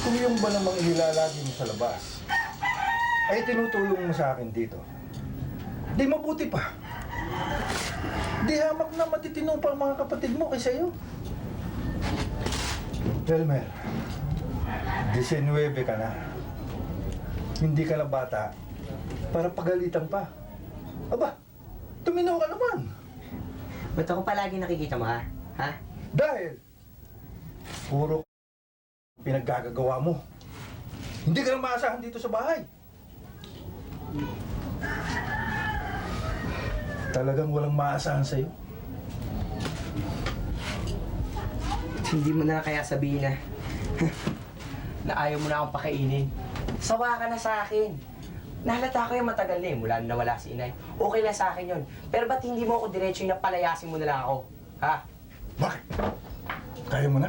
Kung yung ba namang inilalagi mo sa labas ay tinutulong mo sa akin dito, di mabuti pa. Di hamak na matitino pa ang mga kapatid mo kaysa iyo. Elmer, 19 ka na. Hindi ka na bata para pagalitan pa. Aba, tuminaw ka naman. Ba't ako palagi nakikita mo, ha? Ha? Dahil puro pinaggagawa mo. Hindi ka na maasahan dito sa bahay. Talagang walang maasahan sa'yo. Hindi mo na kaya sabihin na na ayaw mo na akong pakainin. Sawa ka na sa akin. Nahalata ko yung matagal na mula na nawala si inay. Okay lang sa akin yun. Pero ba't hindi mo ako diretso yung napalayasin mo na lang ako? Ha? Bakit? Kaya mo na?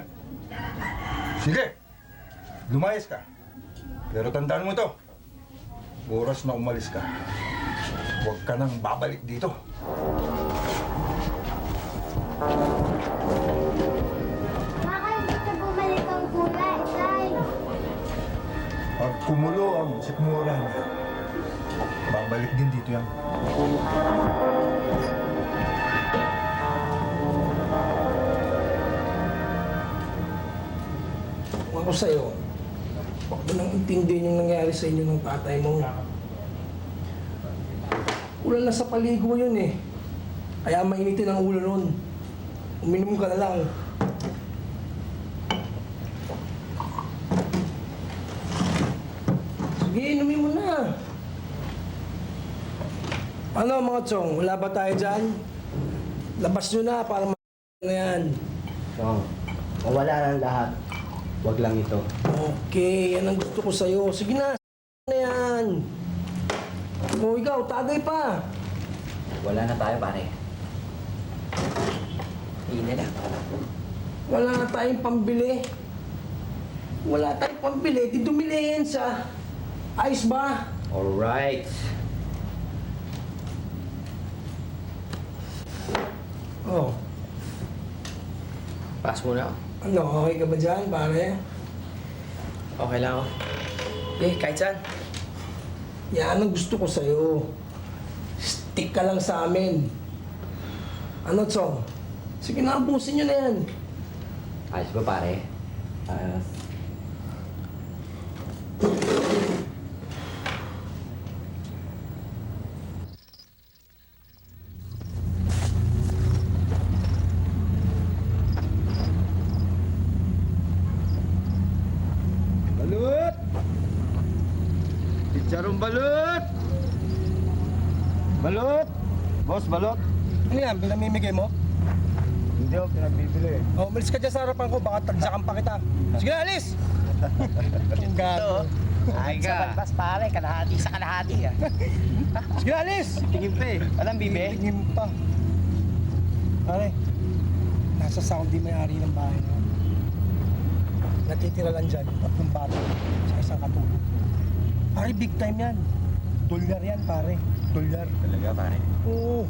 Sige! Lumayas ka. Pero tandaan mo to. Oras na umalis ka. Huwag ka nang babalik dito. Bakit dito bumalik ang gulay, Tay? Pag kumulo ang sikmura niya, babalik din dito yan. Kung ako sa'yo, huwag mo nang intindihin yung nangyari sa inyo ng tatay mo. Ulan na sa paligo yun eh. Kaya mainitin ang ulo nun. Uminom ka na lang. Sige, inumin mo na. Ano mga chong, wala ba tayo dyan? Labas nyo na para na yan. Chong, mawala ng lahat. Huwag lang ito. Okay, yan ang gusto ko sa'yo. Sige na, na yan. O ikaw, tagay pa. Wala na tayo, pare. Hindi na. Wala na tayong pambili. Wala tayong pambili. Di dumili yan sa ayos ba? Alright. Oh, Pass muna ako. ano, okay ka ba dyan, pare? Okay lang ako. Eh, kahit saan. Yan ang gusto ko sa'yo. Stick ka lang sa amin. Ano, Chong? Sige na, abusin nyo na yan. Ayos ba, pare? Ayos. Balut! Chicharong balut! Balut! Boss, balot? Ano yan, pinamimigay mo? Hindi ako pinagbibili. Oh, umalis ka dyan sa harapan ko, baka tagsakan pa kita. Sige na, alis! Ang gago. Ay ka. Sa balbas, pare. Kalahati sa kalahati, ah. Sige na, alis! Tingin pa eh. Walang bibe? Tingin pa. Pare, nasa Saudi may-ari ng bahay na. Natitira lang dyan, 3 bata sa isang katulog. Pare, big time yan. $1 yan, pare. $1. Talaga, pare. Oo.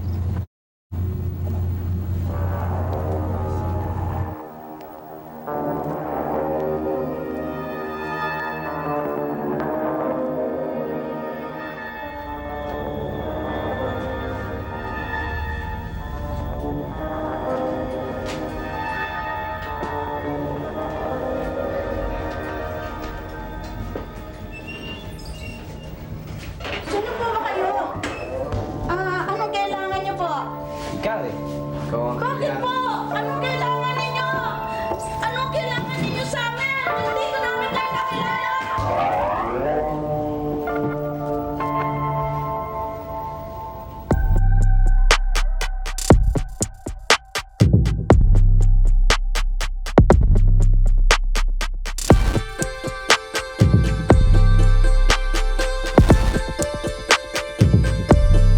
Sino po ba kayo? Anong kailangan niyo po? Ikaw eh. Ikaw ang Bakit po? Anong kailangan